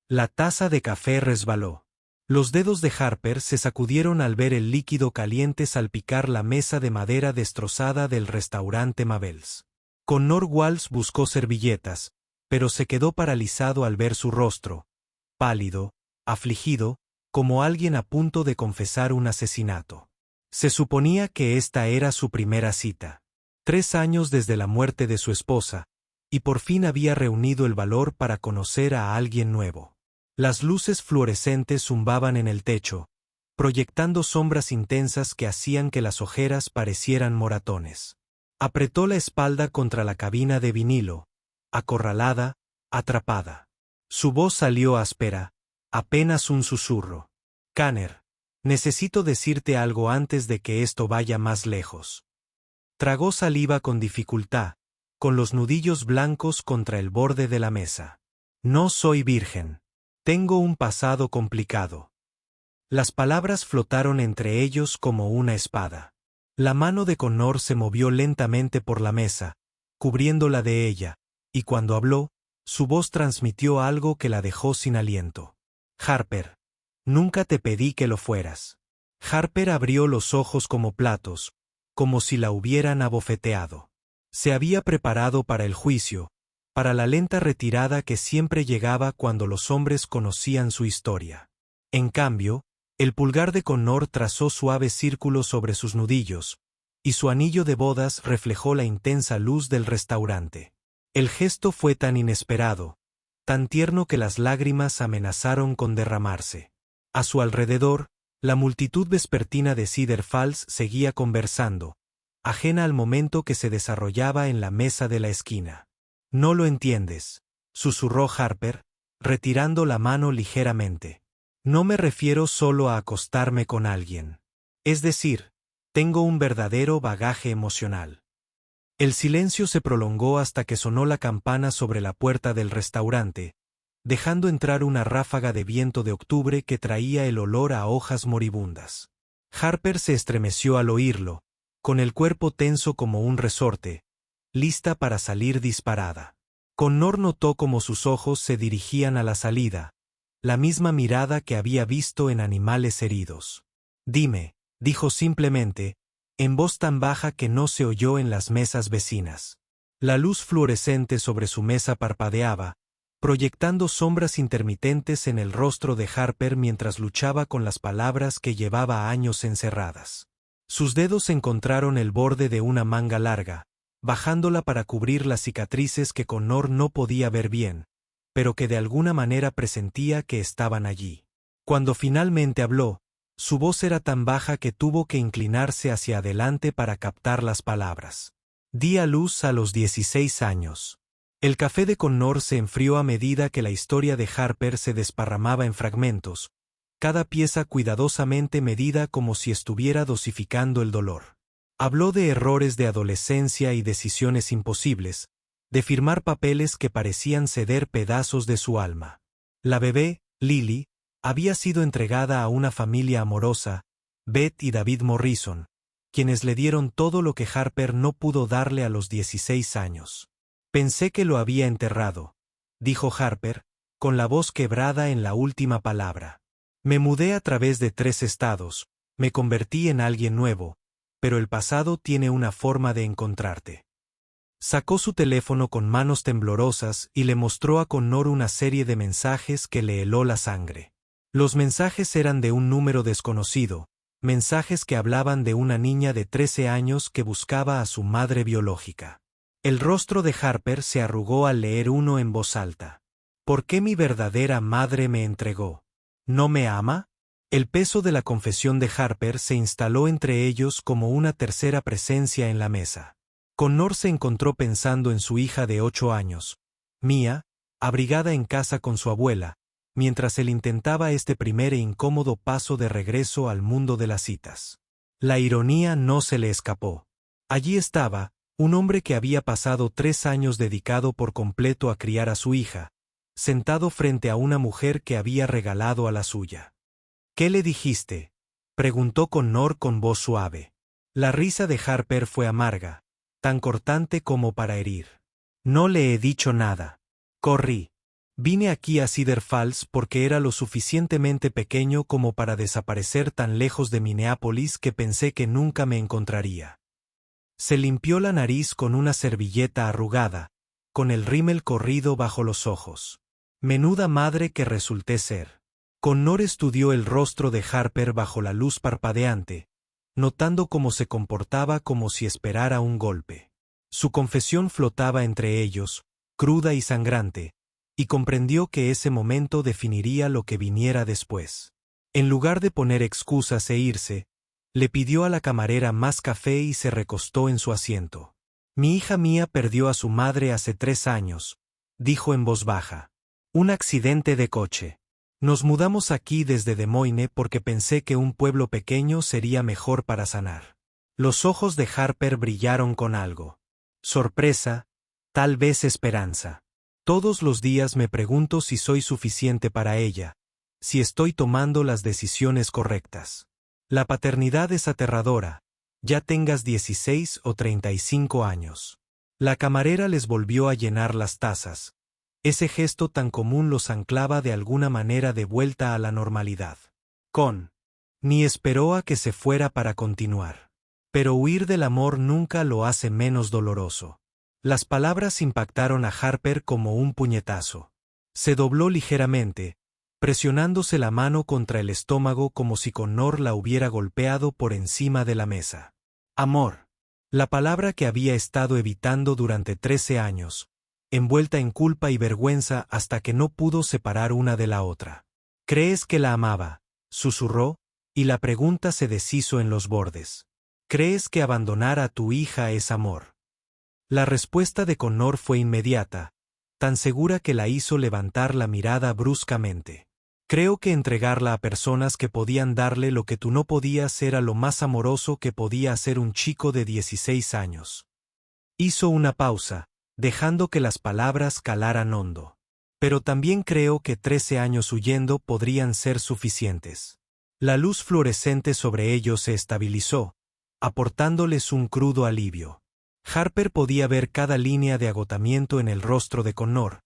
La taza de café resbaló. Los dedos de Harper se sacudieron al ver el líquido caliente salpicar la mesa de madera destrozada del restaurante Mabel's. Connor Walsh buscó servilletas, pero se quedó paralizado al ver su rostro, pálido, afligido, como alguien a punto de confesar un asesinato. Se suponía que esta era su primera cita. 3 años desde la muerte de su esposa, y por fin había reunido el valor para conocer a alguien nuevo. Las luces fluorescentes zumbaban en el techo, proyectando sombras intensas que hacían que las ojeras parecieran moratones. Apretó la espalda contra la cabina de vinilo, acorralada, atrapada. Su voz salió áspera, apenas un susurro. Kanner, necesito decirte algo antes de que esto vaya más lejos. Tragó saliva con dificultad, con los nudillos blancos contra el borde de la mesa. No soy virgen. Tengo un pasado complicado. Las palabras flotaron entre ellos como una espada. La mano de Connor se movió lentamente por la mesa, cubriéndola de ella, y cuando habló, su voz transmitió algo que la dejó sin aliento. Harper, nunca te pedí que lo fueras. Harper abrió los ojos como platos, como si la hubieran abofeteado. Se había preparado para el juicio, para la lenta retirada que siempre llegaba cuando los hombres conocían su historia. En cambio, el pulgar de Connor trazó suaves círculos sobre sus nudillos, y su anillo de bodas reflejó la intensa luz del restaurante. El gesto fue tan inesperado, tan tierno que las lágrimas amenazaron con derramarse. A su alrededor, la multitud vespertina de Cedar Falls seguía conversando, ajena al momento que se desarrollaba en la mesa de la esquina. No lo entiendes, susurró Harper, retirando la mano ligeramente. No me refiero solo a acostarme con alguien. Es decir, tengo un verdadero bagaje emocional. El silencio se prolongó hasta que sonó la campana sobre la puerta del restaurante, dejando entrar una ráfaga de viento de octubre que traía el olor a hojas moribundas. Harper se estremeció al oírlo, con el cuerpo tenso como un resorte, lista para salir disparada. Connor notó cómo sus ojos se dirigían a la salida, la misma mirada que había visto en animales heridos. Dime, dijo simplemente, en voz tan baja que no se oyó en las mesas vecinas. La luz fluorescente sobre su mesa parpadeaba, proyectando sombras intermitentes en el rostro de Harper mientras luchaba con las palabras que llevaba años encerradas. Sus dedos encontraron el borde de una manga larga, bajándola para cubrir las cicatrices que Connor no podía ver bien, pero que de alguna manera presentía que estaban allí. Cuando finalmente habló, su voz era tan baja que tuvo que inclinarse hacia adelante para captar las palabras. Di a luz a los 16 años. El café de Connor se enfrió a medida que la historia de Harper se desparramaba en fragmentos, cada pieza cuidadosamente medida como si estuviera dosificando el dolor. Habló de errores de adolescencia y decisiones imposibles, de firmar papeles que parecían ceder pedazos de su alma. La bebé, Lily, había sido entregada a una familia amorosa, Beth y David Morrison, quienes le dieron todo lo que Harper no pudo darle a los 16 años. Pensé que lo había enterrado, dijo Harper, con la voz quebrada en la última palabra. Me mudé a través de 3 estados, me convertí en alguien nuevo, pero el pasado tiene una forma de encontrarte. Sacó su teléfono con manos temblorosas y le mostró a Connor una serie de mensajes que le heló la sangre. Los mensajes eran de un número desconocido, mensajes que hablaban de una niña de 13 años que buscaba a su madre biológica. El rostro de Harper se arrugó al leer uno en voz alta. ¿Por qué mi verdadera madre me entregó? ¿No me ama? El peso de la confesión de Harper se instaló entre ellos como una tercera presencia en la mesa. Connor se encontró pensando en su hija de 8 años, Mia, abrigada en casa con su abuela, mientras él intentaba este primer e incómodo paso de regreso al mundo de las citas. La ironía no se le escapó. Allí estaba, un hombre que había pasado 3 años dedicado por completo a criar a su hija, sentado frente a una mujer que había regalado a la suya. ¿Qué le dijiste?, preguntó Connor con voz suave. La risa de Harper fue amarga, tan cortante como para herir. No le he dicho nada. Corrí. Vine aquí a Cedar Falls porque era lo suficientemente pequeño como para desaparecer tan lejos de Minneapolis que pensé que nunca me encontraría. Se limpió la nariz con una servilleta arrugada, con el rímel corrido bajo los ojos. Menuda madre que resulté ser. Connor estudió el rostro de Harper bajo la luz parpadeante, notando cómo se comportaba como si esperara un golpe. Su confesión flotaba entre ellos, cruda y sangrante, y comprendió que ese momento definiría lo que viniera después. En lugar de poner excusas e irse, le pidió a la camarera más café y se recostó en su asiento. Mi hija mía perdió a su madre hace 3 años, dijo en voz baja. Un accidente de coche. Nos mudamos aquí desde Des Moines porque pensé que un pueblo pequeño sería mejor para sanar. Los ojos de Harper brillaron con algo. Sorpresa, tal vez esperanza. Todos los días me pregunto si soy suficiente para ella, si estoy tomando las decisiones correctas. La paternidad es aterradora, ya tengas 16 o 35 años. La camarera les volvió a llenar las tazas. Ese gesto tan común los anclaba de alguna manera de vuelta a la normalidad. Ni esperó a que se fuera para continuar. Pero huir del amor nunca lo hace menos doloroso. Las palabras impactaron a Harper como un puñetazo. Se dobló ligeramente, presionándose la mano contra el estómago como si Connor la hubiera golpeado por encima de la mesa. Amor. La palabra que había estado evitando durante 13 años, envuelta en culpa y vergüenza hasta que no pudo separar una de la otra. ¿Crees que la amaba?, susurró, y la pregunta se deshizo en los bordes. ¿Crees que abandonar a tu hija es amor? La respuesta de Connor fue inmediata, tan segura que la hizo levantar la mirada bruscamente. Creo que entregarla a personas que podían darle lo que tú no podías era lo más amoroso que podía hacer un chico de 16 años. Hizo una pausa, dejando que las palabras calaran hondo. Pero también creo que 13 años huyendo podrían ser suficientes. La luz fluorescente sobre ellos se estabilizó, aportándoles un crudo alivio. Harper podía ver cada línea de agotamiento en el rostro de Connor,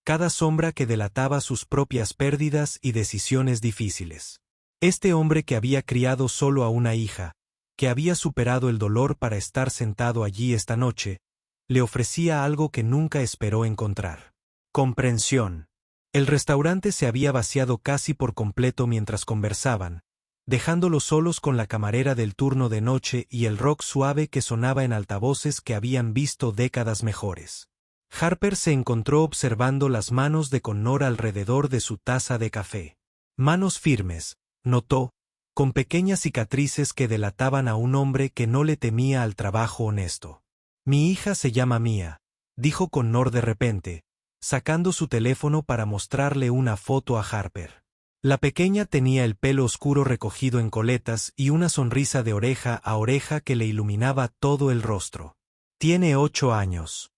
cada sombra que delataba sus propias pérdidas y decisiones difíciles. Este hombre que había criado solo a una hija, que había superado el dolor para estar sentado allí esta noche, le ofrecía algo que nunca esperó encontrar. Comprensión. El restaurante se había vaciado casi por completo mientras conversaban, dejándolos solos con la camarera del turno de noche y el rock suave que sonaba en altavoces que habían visto décadas mejores. Harper se encontró observando las manos de Connor alrededor de su taza de café. Manos firmes, notó, con pequeñas cicatrices que delataban a un hombre que no le temía al trabajo honesto. Mi hija se llama Mia, dijo Connor de repente, sacando su teléfono para mostrarle una foto a Harper. La pequeña tenía el pelo oscuro recogido en coletas y una sonrisa de oreja a oreja que le iluminaba todo el rostro. Tiene 8 años.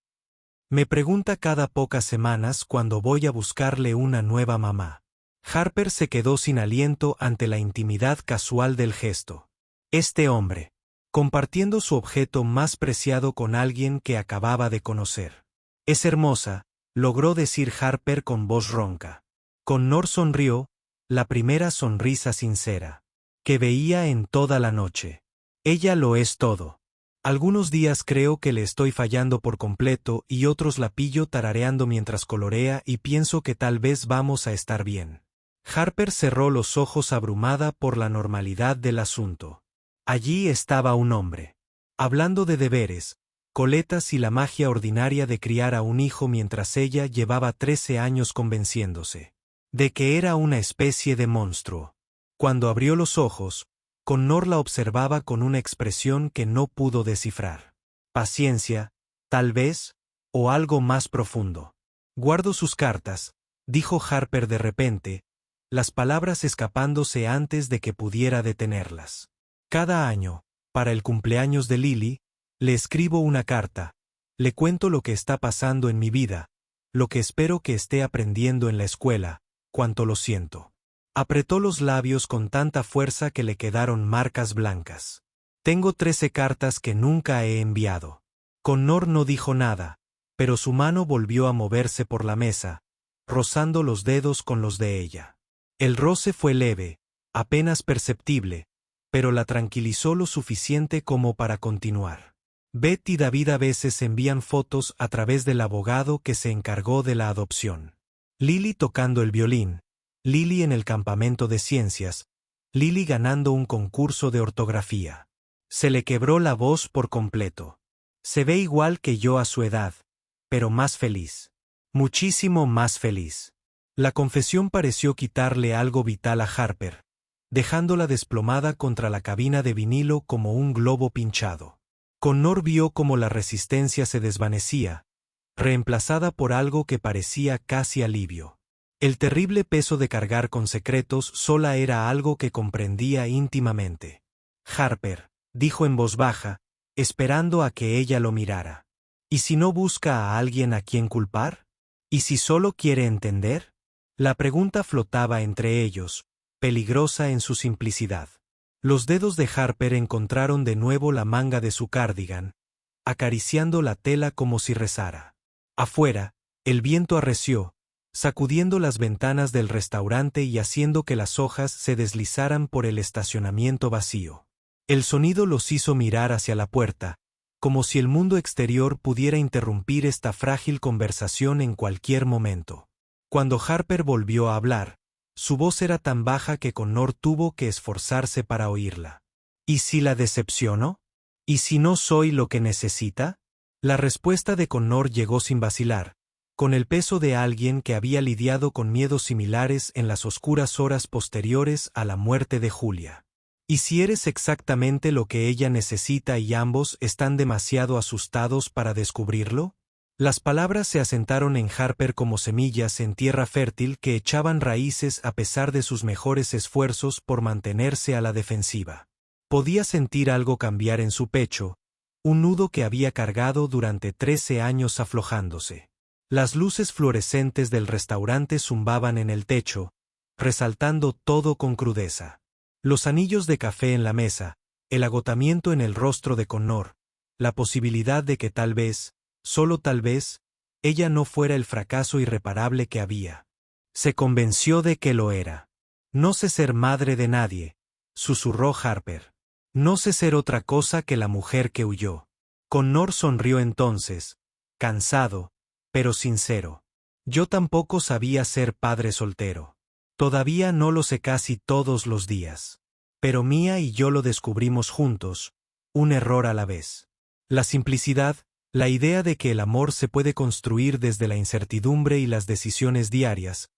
Me pregunta cada pocas semanas cuando voy a buscarle una nueva mamá. Harper se quedó sin aliento ante la intimidad casual del gesto. Este hombre, compartiendo su objeto más preciado con alguien que acababa de conocer. Es hermosa, logró decir Harper con voz ronca. Connor sonrió, la primera sonrisa sincera, que veía en toda la noche. Ella lo es todo. Algunos días creo que le estoy fallando por completo y otros la pillo tarareando mientras colorea y pienso que tal vez vamos a estar bien. Harper cerró los ojos abrumada por la normalidad del asunto. Allí estaba un hombre, hablando de deberes, coletas y la magia ordinaria de criar a un hijo mientras ella llevaba 13 años convenciéndose de que era una especie de monstruo. Cuando abrió los ojos, Connor la observaba con una expresión que no pudo descifrar. Paciencia, tal vez, o algo más profundo. Guardo sus cartas, dijo Harper de repente, las palabras escapándose antes de que pudiera detenerlas. Cada año, para el cumpleaños de Lily, le escribo una carta, le cuento lo que está pasando en mi vida, lo que espero que esté aprendiendo en la escuela, cuánto lo siento. Apretó los labios con tanta fuerza que le quedaron marcas blancas. Tengo 13 cartas que nunca he enviado. Connor no dijo nada, pero su mano volvió a moverse por la mesa, rozando los dedos con los de ella. El roce fue leve, apenas perceptible, pero la tranquilizó lo suficiente como para continuar. Beth y David a veces envían fotos a través del abogado que se encargó de la adopción. Lily tocando el violín, Lily en el campamento de ciencias, Lily ganando un concurso de ortografía. Se le quebró la voz por completo. Se ve igual que yo a su edad, pero más feliz. Muchísimo más feliz. La confesión pareció quitarle algo vital a Harper, dejándola desplomada contra la cabina de vinilo como un globo pinchado. Connor vio cómo la resistencia se desvanecía, reemplazada por algo que parecía casi alivio. El terrible peso de cargar con secretos sola era algo que comprendía íntimamente. Harper, dijo en voz baja, esperando a que ella lo mirara. ¿Y si no busca a alguien a quien culpar? ¿Y si solo quiere entender? La pregunta flotaba entre ellos, peligrosa en su simplicidad. Los dedos de Harper encontraron de nuevo la manga de su cardigan, acariciando la tela como si rezara. Afuera, el viento arreció, sacudiendo las ventanas del restaurante y haciendo que las hojas se deslizaran por el estacionamiento vacío. El sonido los hizo mirar hacia la puerta, como si el mundo exterior pudiera interrumpir esta frágil conversación en cualquier momento. Cuando Harper volvió a hablar, su voz era tan baja que Connor tuvo que esforzarse para oírla. ¿Y si la decepciono? ¿Y si no soy lo que necesita? La respuesta de Connor llegó sin vacilar, con el peso de alguien que había lidiado con miedos similares en las oscuras horas posteriores a la muerte de Julia. ¿Y si eres exactamente lo que ella necesita y ambos están demasiado asustados para descubrirlo? Las palabras se asentaron en Harper como semillas en tierra fértil que echaban raíces a pesar de sus mejores esfuerzos por mantenerse a la defensiva. Podía sentir algo cambiar en su pecho, un nudo que había cargado durante 13 años aflojándose. Las luces fluorescentes del restaurante zumbaban en el techo, resaltando todo con crudeza. Los anillos de café en la mesa, el agotamiento en el rostro de Connor, la posibilidad de que tal vez, solo tal vez, ella no fuera el fracaso irreparable que había. Se convenció de que lo era. No sé ser madre de nadie, susurró Harper. No sé ser otra cosa que la mujer que huyó. Connor sonrió entonces, cansado, pero sincero. Yo tampoco sabía ser padre soltero. Todavía no lo sé casi todos los días. Pero Mia y yo lo descubrimos juntos, un error a la vez. La simplicidad, la idea de que el amor se puede construir desde la incertidumbre y las decisiones diarias,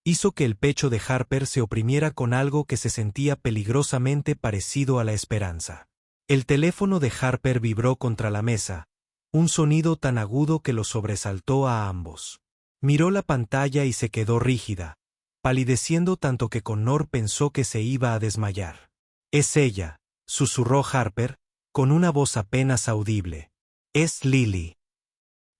hizo que el pecho de Harper se oprimiera con algo que se sentía peligrosamente parecido a la esperanza. El teléfono de Harper vibró contra la mesa, un sonido tan agudo que los sobresaltó a ambos. Miró la pantalla y se quedó rígida, palideciendo tanto que Connor pensó que se iba a desmayar. «Es ella», susurró Harper, con una voz apenas audible. «Es Lily».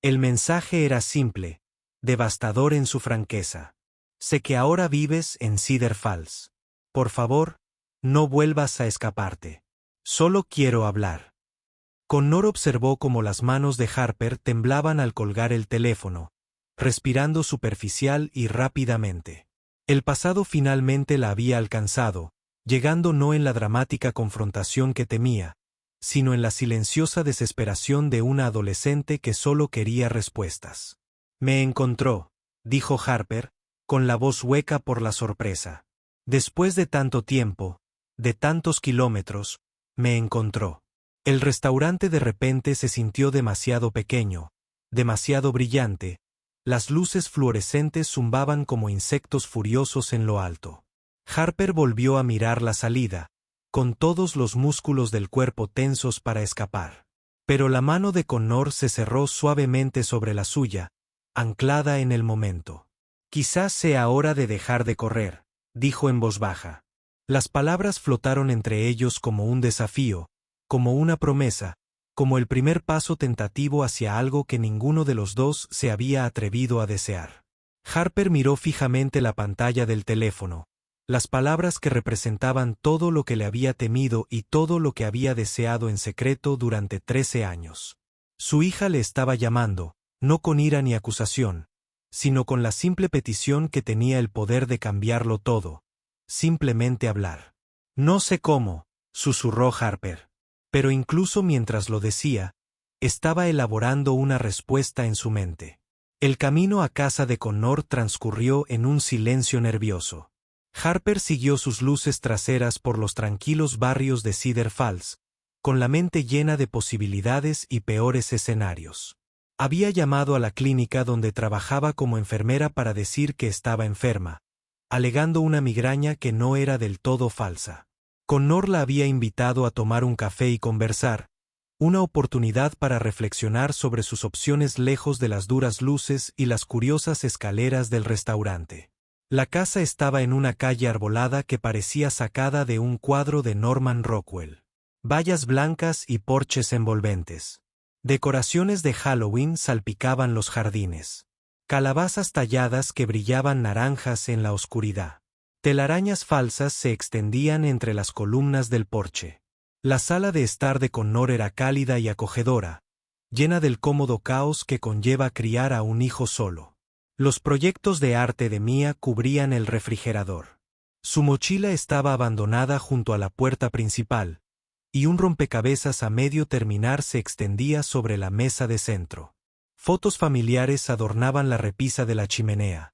El mensaje era simple, devastador en su franqueza. «Sé que ahora vives en Cedar Falls. Por favor, no vuelvas a escaparte. Solo quiero hablar». Connor observó cómo las manos de Harper temblaban al colgar el teléfono, respirando superficial y rápidamente. El pasado finalmente la había alcanzado, llegando no en la dramática confrontación que temía, sino en la silenciosa desesperación de una adolescente que solo quería respuestas. «Me encontró», dijo Harper, con la voz hueca por la sorpresa. «Después de tanto tiempo, de tantos kilómetros, me encontró». El restaurante de repente se sintió demasiado pequeño, demasiado brillante, las luces fluorescentes zumbaban como insectos furiosos en lo alto. Harper volvió a mirar la salida, con todos los músculos del cuerpo tensos para escapar. Pero la mano de Connor se cerró suavemente sobre la suya, anclada en el momento. «Quizás sea hora de dejar de correr», dijo en voz baja. Las palabras flotaron entre ellos como un desafío, como una promesa, como el primer paso tentativo hacia algo que ninguno de los dos se había atrevido a desear. Harper miró fijamente la pantalla del teléfono, las palabras que representaban todo lo que le había temido y todo lo que había deseado en secreto durante 13 años. Su hija le estaba llamando, no con ira ni acusación, sino con la simple petición que tenía el poder de cambiarlo todo. Simplemente hablar. No sé cómo, susurró Harper. Pero incluso mientras lo decía, estaba elaborando una respuesta en su mente. El camino a casa de Connor transcurrió en un silencio nervioso. Harper siguió sus luces traseras por los tranquilos barrios de Cedar Falls, con la mente llena de posibilidades y peores escenarios. Había llamado a la clínica donde trabajaba como enfermera para decir que estaba enferma, alegando una migraña que no era del todo falsa. Connor la había invitado a tomar un café y conversar, una oportunidad para reflexionar sobre sus opciones lejos de las duras luces y las curiosas escaleras del restaurante. La casa estaba en una calle arbolada que parecía sacada de un cuadro de Norman Rockwell. Vallas blancas y porches envolventes. Decoraciones de Halloween salpicaban los jardines. Calabazas talladas que brillaban naranjas en la oscuridad. Telarañas falsas se extendían entre las columnas del porche. La sala de estar de Connor era cálida y acogedora, llena del cómodo caos que conlleva criar a un hijo solo. Los proyectos de arte de Mia cubrían el refrigerador. Su mochila estaba abandonada junto a la puerta principal, y un rompecabezas a medio terminar se extendía sobre la mesa de centro. Fotos familiares adornaban la repisa de la chimenea.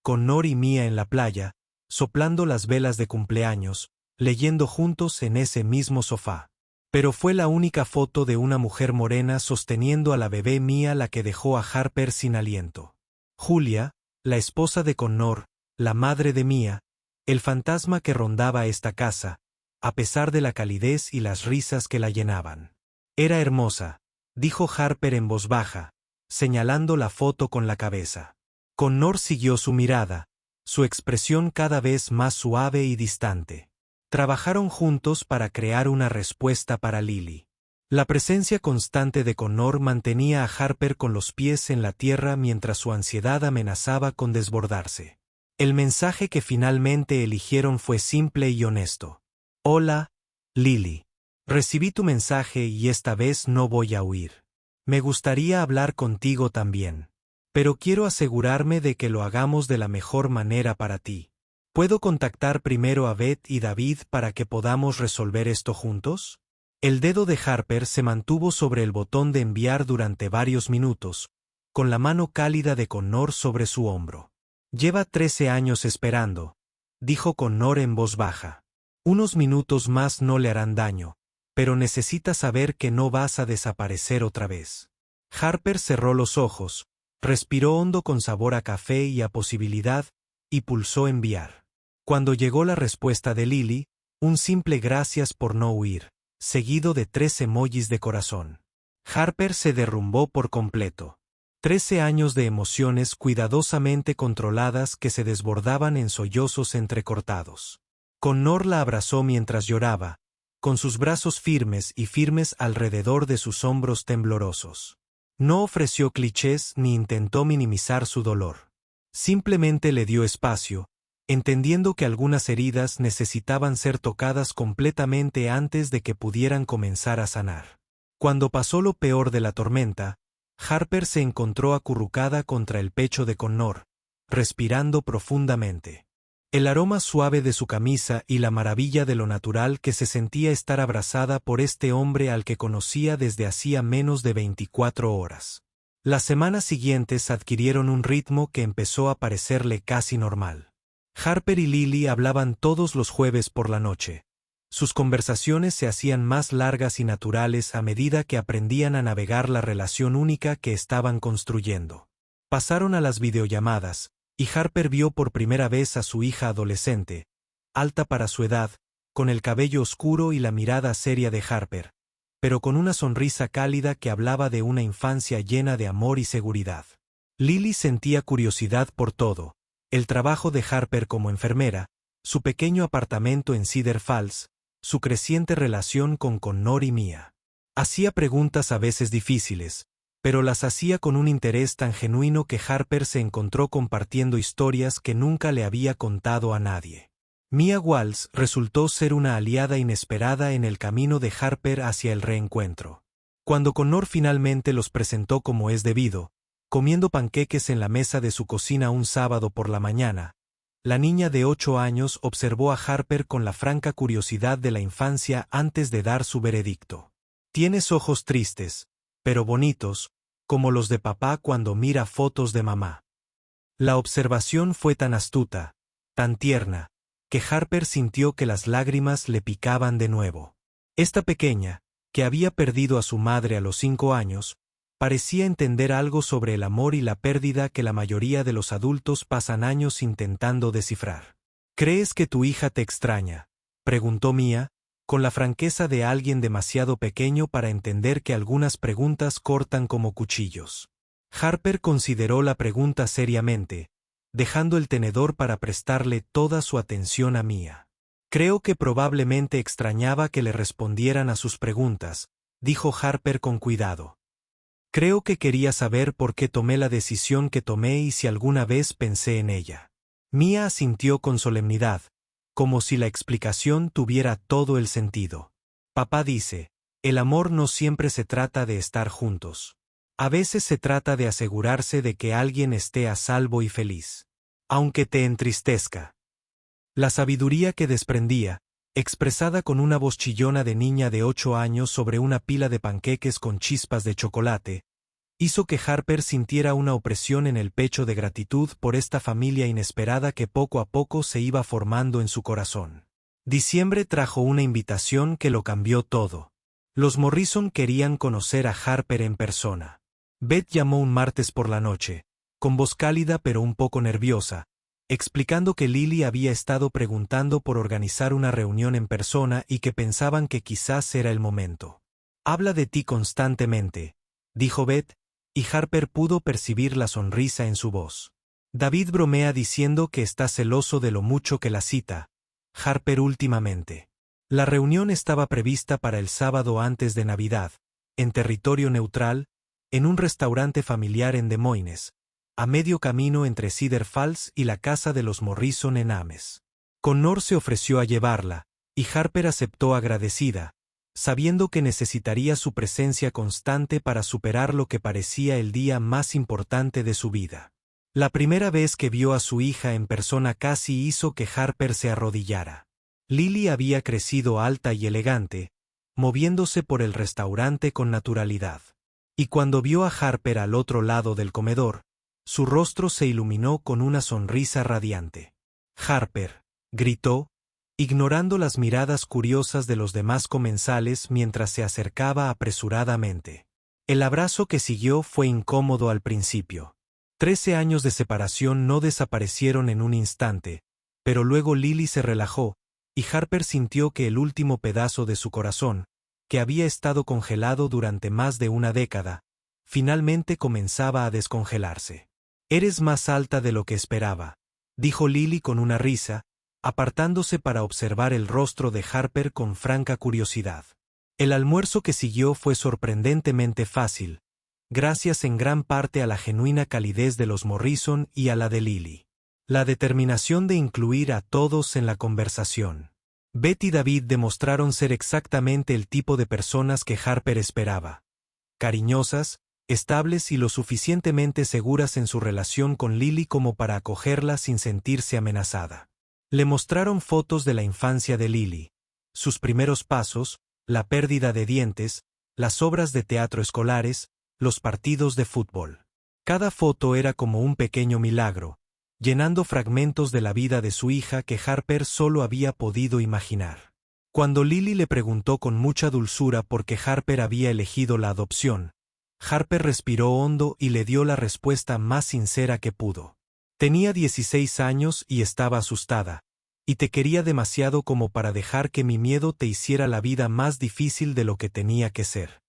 Connor y Mia en la playa, soplando las velas de cumpleaños, leyendo juntos en ese mismo sofá. Pero fue la única foto de una mujer morena sosteniendo a la bebé Mia la que dejó a Harper sin aliento. Julia, la esposa de Connor, la madre de Mia, el fantasma que rondaba esta casa, a pesar de la calidez y las risas que la llenaban. Era hermosa, dijo Harper en voz baja, señalando la foto con la cabeza. Connor siguió su mirada, su expresión cada vez más suave y distante. Trabajaron juntos para crear una respuesta para Lily. La presencia constante de Connor mantenía a Harper con los pies en la tierra mientras su ansiedad amenazaba con desbordarse. El mensaje que finalmente eligieron fue simple y honesto. Hola, Lily. Recibí tu mensaje y esta vez no voy a huir. Me gustaría hablar contigo también. Pero quiero asegurarme de que lo hagamos de la mejor manera para ti. ¿Puedo contactar primero a Beth y David para que podamos resolver esto juntos? El dedo de Harper se mantuvo sobre el botón de enviar durante varios minutos, con la mano cálida de Connor sobre su hombro. Lleva 13 años esperando, dijo Connor en voz baja. Unos minutos más no le harán daño, pero necesita saber que no vas a desaparecer otra vez. Harper cerró los ojos, respiró hondo con sabor a café y a posibilidad, y pulsó enviar. Cuando llegó la respuesta de Lily, un simple gracias por no huir, seguido de 3 emojis de corazón. Harper se derrumbó por completo. 13 años de emociones cuidadosamente controladas que se desbordaban en sollozos entrecortados. Connor la abrazó mientras lloraba, con sus brazos firmes alrededor de sus hombros temblorosos. No ofreció clichés ni intentó minimizar su dolor. Simplemente le dio espacio, entendiendo que algunas heridas necesitaban ser tocadas completamente antes de que pudieran comenzar a sanar. Cuando pasó lo peor de la tormenta, Harper se encontró acurrucada contra el pecho de Connor, respirando profundamente. El aroma suave de su camisa y la maravilla de lo natural que se sentía estar abrazada por este hombre al que conocía desde hacía menos de 24 horas. Las semanas siguientes adquirieron un ritmo que empezó a parecerle casi normal. Harper y Lily hablaban todos los jueves por la noche. Sus conversaciones se hacían más largas y naturales a medida que aprendían a navegar la relación única que estaban construyendo. Pasaron a las videollamadas, y Harper vio por primera vez a su hija adolescente, alta para su edad, con el cabello oscuro y la mirada seria de Harper, pero con una sonrisa cálida que hablaba de una infancia llena de amor y seguridad. Lily sentía curiosidad por todo, el trabajo de Harper como enfermera, su pequeño apartamento en Cedar Falls, su creciente relación con Connor y Mia. Hacía preguntas a veces difíciles, pero las hacía con un interés tan genuino que Harper se encontró compartiendo historias que nunca le había contado a nadie. Mia Walsh resultó ser una aliada inesperada en el camino de Harper hacia el reencuentro. Cuando Connor finalmente los presentó como es debido, comiendo panqueques en la mesa de su cocina un sábado por la mañana, la niña de 8 años observó a Harper con la franca curiosidad de la infancia antes de dar su veredicto. Tienes ojos tristes, pero bonitos, como los de papá cuando mira fotos de mamá. La observación fue tan astuta, tan tierna, que Harper sintió que las lágrimas le picaban de nuevo. Esta pequeña, que había perdido a su madre a los 5 años, parecía entender algo sobre el amor y la pérdida que la mayoría de los adultos pasan años intentando descifrar. ¿Crees que tu hija te extraña?, preguntó Mia, con la franqueza de alguien demasiado pequeño para entender que algunas preguntas cortan como cuchillos. Harper consideró la pregunta seriamente, dejando el tenedor para prestarle toda su atención a Mia. Creo que probablemente extrañaba que le respondieran a sus preguntas, dijo Harper con cuidado. Creo que quería saber por qué tomé la decisión que tomé y si alguna vez pensé en ella. Mia asintió con solemnidad, como si la explicación tuviera todo el sentido. Papá dice, el amor no siempre se trata de estar juntos. A veces se trata de asegurarse de que alguien esté a salvo y feliz. Aunque te entristezca. La sabiduría que desprendía, expresada con una voz chillona de niña de 8 años sobre una pila de panqueques con chispas de chocolate, hizo que Harper sintiera una opresión en el pecho de gratitud por esta familia inesperada que poco a poco se iba formando en su corazón. Diciembre trajo una invitación que lo cambió todo. Los Morrison querían conocer a Harper en persona. Beth llamó un martes por la noche, con voz cálida pero un poco nerviosa, explicando que Lily había estado preguntando por organizar una reunión en persona y que pensaban que quizás era el momento. Habla de ti constantemente, dijo Beth, y Harper pudo percibir la sonrisa en su voz. David bromea diciendo que está celoso de lo mucho que la cita, Harper últimamente. La reunión estaba prevista para el sábado antes de Navidad, en territorio neutral, en un restaurante familiar en Des Moines, a medio camino entre Cedar Falls y la casa de los Morrison en Ames. Connor se ofreció a llevarla, y Harper aceptó agradecida, sabiendo que necesitaría su presencia constante para superar lo que parecía el día más importante de su vida. La primera vez que vio a su hija en persona casi hizo que Harper se arrodillara. Lily había crecido alta y elegante, moviéndose por el restaurante con naturalidad. Y cuando vio a Harper al otro lado del comedor, su rostro se iluminó con una sonrisa radiante. Harper, gritó, ignorando las miradas curiosas de los demás comensales mientras se acercaba apresuradamente. El abrazo que siguió fue incómodo al principio. 13 años de separación no desaparecieron en un instante, pero luego Lily se relajó, y Harper sintió que el último pedazo de su corazón, que había estado congelado durante más de una década, finalmente comenzaba a descongelarse. Eres más alta de lo que esperaba, dijo Lily con una risa, apartándose para observar el rostro de Harper con franca curiosidad. El almuerzo que siguió fue sorprendentemente fácil, gracias en gran parte a la genuina calidez de los Morrison y a la de Lily. La determinación de incluir a todos en la conversación. Beth y David demostraron ser exactamente el tipo de personas que Harper esperaba. Cariñosas, estables y lo suficientemente seguras en su relación con Lily como para acogerla sin sentirse amenazada. Le mostraron fotos de la infancia de Lily, sus primeros pasos, la pérdida de dientes, las obras de teatro escolares, los partidos de fútbol. Cada foto era como un pequeño milagro, llenando fragmentos de la vida de su hija que Harper solo había podido imaginar. Cuando Lily le preguntó con mucha dulzura por qué Harper había elegido la adopción, Harper respiró hondo y le dio la respuesta más sincera que pudo. Tenía 16 años y estaba asustada, y te quería demasiado como para dejar que mi miedo te hiciera la vida más difícil de lo que tenía que ser.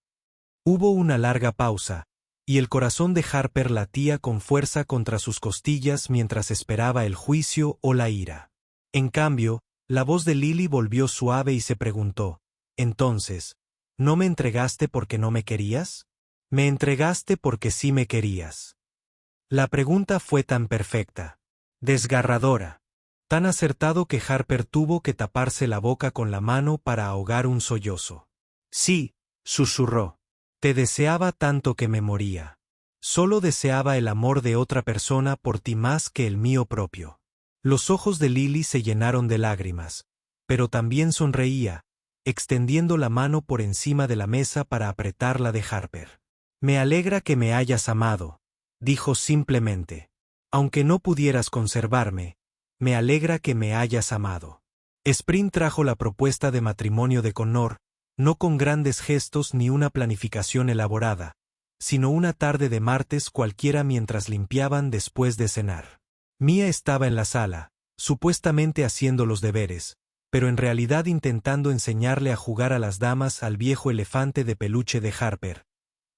Hubo una larga pausa, y el corazón de Harper latía con fuerza contra sus costillas mientras esperaba el juicio o la ira. En cambio, la voz de Lily volvió suave y se preguntó, entonces, ¿no me entregaste porque no me querías? Me entregaste porque sí me querías. La pregunta fue tan perfecta, desgarradora, tan acertado que Harper tuvo que taparse la boca con la mano para ahogar un sollozo. Sí, susurró. Te deseaba tanto que me moría. Solo deseaba el amor de otra persona por ti más que el mío propio. Los ojos de Lily se llenaron de lágrimas, pero también sonreía, extendiendo la mano por encima de la mesa para apretar la de Harper. Me alegra que me hayas amado, dijo simplemente. Aunque no pudieras conservarme, me alegra que me hayas amado. Spring trajo la propuesta de matrimonio de Connor, no con grandes gestos ni una planificación elaborada, sino una tarde de martes cualquiera mientras limpiaban después de cenar. Mia estaba en la sala, supuestamente haciendo los deberes, pero en realidad intentando enseñarle a jugar a las damas al viejo elefante de peluche de Harper.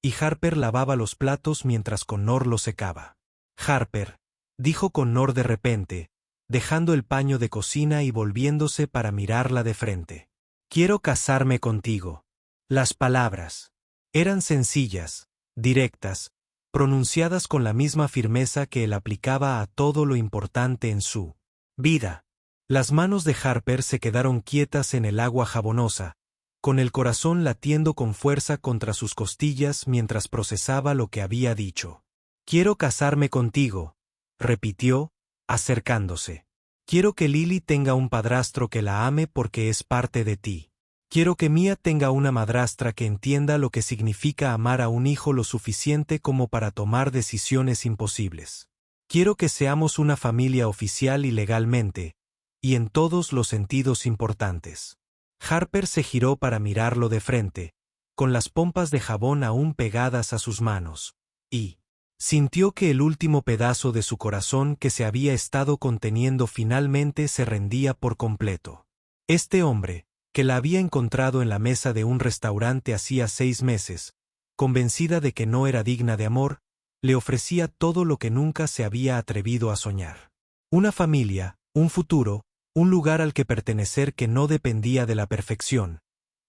Y Harper lavaba los platos mientras Connor los secaba. Harper, dijo Connor de repente, dejando el paño de cocina y volviéndose para mirarla de frente. Quiero casarme contigo. Las palabras eran sencillas, directas, pronunciadas con la misma firmeza que él aplicaba a todo lo importante en su vida. Las manos de Harper se quedaron quietas en el agua jabonosa, con el corazón latiendo con fuerza contra sus costillas mientras procesaba lo que había dicho. Quiero casarme contigo, repitió, acercándose. Quiero que Lily tenga un padrastro que la ame porque es parte de ti. Quiero que Mia tenga una madrastra que entienda lo que significa amar a un hijo lo suficiente como para tomar decisiones imposibles. Quiero que seamos una familia oficial y legalmente, y en todos los sentidos importantes. Harper se giró para mirarlo de frente, con las pompas de jabón aún pegadas a sus manos, y sintió que el último pedazo de su corazón que se había estado conteniendo finalmente se rendía por completo. Este hombre, que la había encontrado en la mesa de un restaurante hacía 6 meses, convencida de que no era digna de amor, le ofrecía todo lo que nunca se había atrevido a soñar. Una familia, un futuro, un lugar al que pertenecer que no dependía de la perfección,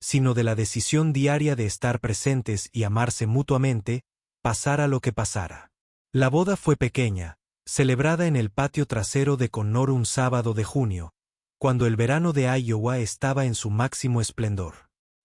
sino de la decisión diaria de estar presentes y amarse mutuamente, pasara lo que pasara. La boda fue pequeña, celebrada en el patio trasero de Connor un sábado de junio, cuando el verano de Iowa estaba en su máximo esplendor.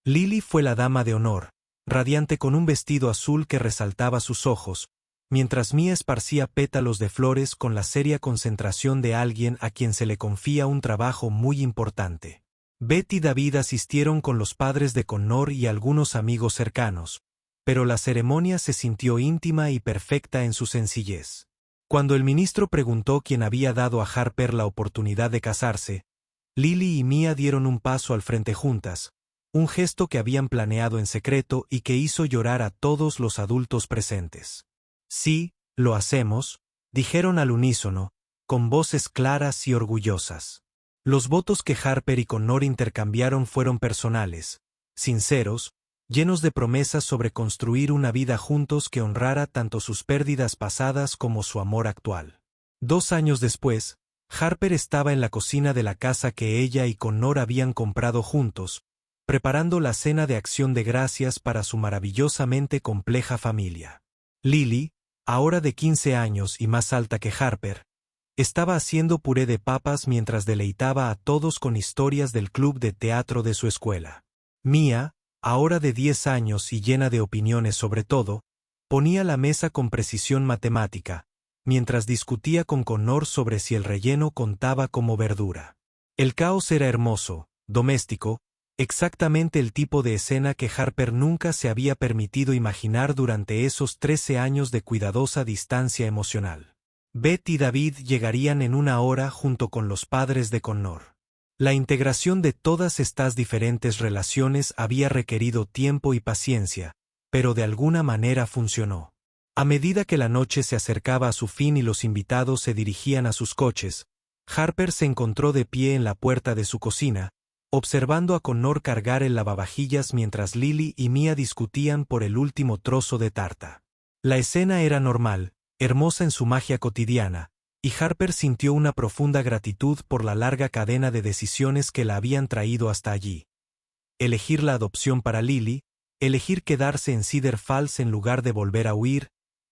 Lily fue la dama de honor, radiante con un vestido azul que resaltaba sus ojos, mientras Mia esparcía pétalos de flores con la seria concentración de alguien a quien se le confía un trabajo muy importante. Beth y David asistieron con los padres de Connor y algunos amigos cercanos, pero la ceremonia se sintió íntima y perfecta en su sencillez. Cuando el ministro preguntó quién había dado a Harper la oportunidad de casarse, Lily y Mia dieron un paso al frente juntas, un gesto que habían planeado en secreto y que hizo llorar a todos los adultos presentes. Sí, lo hacemos, dijeron al unísono, con voces claras y orgullosas. Los votos que Harper y Connor intercambiaron fueron personales, sinceros, llenos de promesas sobre construir una vida juntos que honrara tanto sus pérdidas pasadas como su amor actual. 2 años después, Harper estaba en la cocina de la casa que ella y Connor habían comprado juntos, preparando la cena de acción de gracias para su maravillosamente compleja familia. Lily, ahora de 15 años y más alta que Harper, estaba haciendo puré de papas mientras deleitaba a todos con historias del club de teatro de su escuela. Mia, ahora de 10 años y llena de opiniones sobre todo, ponía la mesa con precisión matemática, mientras discutía con Connor sobre si el relleno contaba como verdura. El caos era hermoso, doméstico, exactamente el tipo de escena que Harper nunca se había permitido imaginar durante esos 13 años de cuidadosa distancia emocional. Beth y David llegarían en 1 hora junto con los padres de Connor. La integración de todas estas diferentes relaciones había requerido tiempo y paciencia, pero de alguna manera funcionó. A medida que la noche se acercaba a su fin y los invitados se dirigían a sus coches, Harper se encontró de pie en la puerta de su cocina, observando a Connor cargar el lavavajillas mientras Lily y Mia discutían por el último trozo de tarta. La escena era normal, hermosa en su magia cotidiana, y Harper sintió una profunda gratitud por la larga cadena de decisiones que la habían traído hasta allí. Elegir la adopción para Lily, elegir quedarse en Cedar Falls en lugar de volver a huir,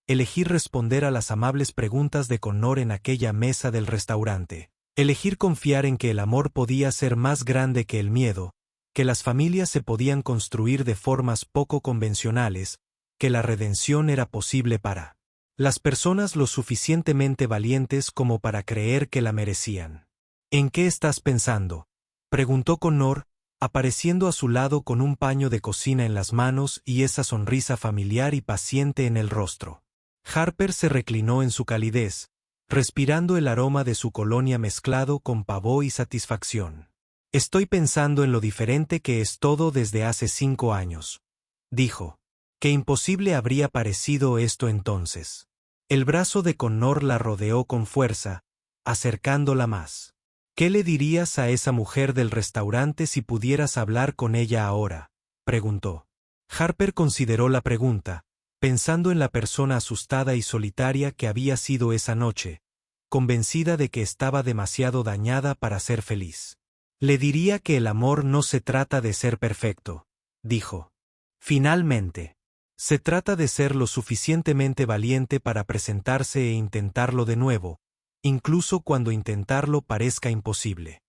elegir responder a las amables preguntas de Connor en aquella mesa del restaurante, elegir confiar en que el amor podía ser más grande que el miedo, que las familias se podían construir de formas poco convencionales, que la redención era posible para Las personas lo suficientemente valientes como para creer que la merecían. ¿En qué estás pensando?, preguntó Connor, apareciendo a su lado con un paño de cocina en las manos y esa sonrisa familiar y paciente en el rostro. Harper se reclinó en su calidez, respirando el aroma de su colonia mezclado con pavor y satisfacción. Estoy pensando en lo diferente que es todo desde hace 5 años, dijo. Qué imposible habría parecido esto entonces. El brazo de Connor la rodeó con fuerza, acercándola más. ¿Qué le dirías a esa mujer del restaurante si pudieras hablar con ella ahora?, preguntó. Harper consideró la pregunta, pensando en la persona asustada y solitaria que había sido esa noche, convencida de que estaba demasiado dañada para ser feliz. Le diría que el amor no se trata de ser perfecto, dijo. Finalmente, se trata de ser lo suficientemente valiente para presentarse e intentarlo de nuevo, incluso cuando intentarlo parezca imposible.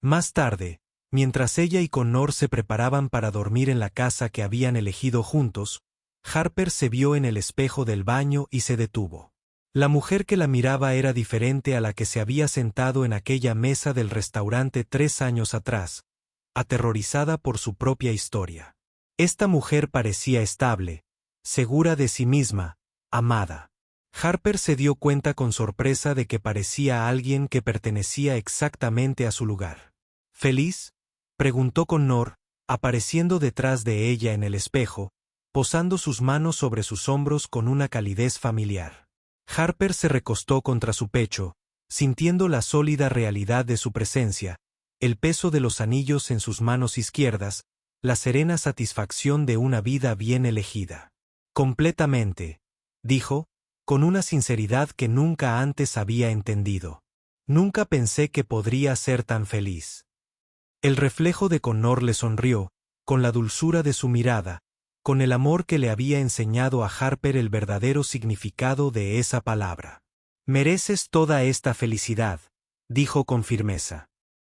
Más tarde, mientras ella y Connor se preparaban para dormir en la casa que habían elegido juntos, Harper se vio en el espejo del baño y se detuvo. La mujer que la miraba era diferente a la que se había sentado en aquella mesa del restaurante 3 años atrás, aterrorizada por su propia historia. Esta mujer parecía estable, segura de sí misma, amada. Harper se dio cuenta con sorpresa de que parecía alguien que pertenecía exactamente a su lugar. ¿Feliz?, preguntó Connor, apareciendo detrás de ella en el espejo, posando sus manos sobre sus hombros con una calidez familiar. Harper se recostó contra su pecho, sintiendo la sólida realidad de su presencia, el peso de los anillos en sus manos izquierdas, la serena satisfacción de una vida bien elegida. Completamente, dijo, con una sinceridad que nunca antes había entendido. Nunca pensé que podría ser tan feliz. El reflejo de Connor le sonrió, con la dulzura de su mirada, con el amor que le había enseñado a Harper el verdadero significado de esa palabra. Mereces toda esta felicidad, dijo con firmeza.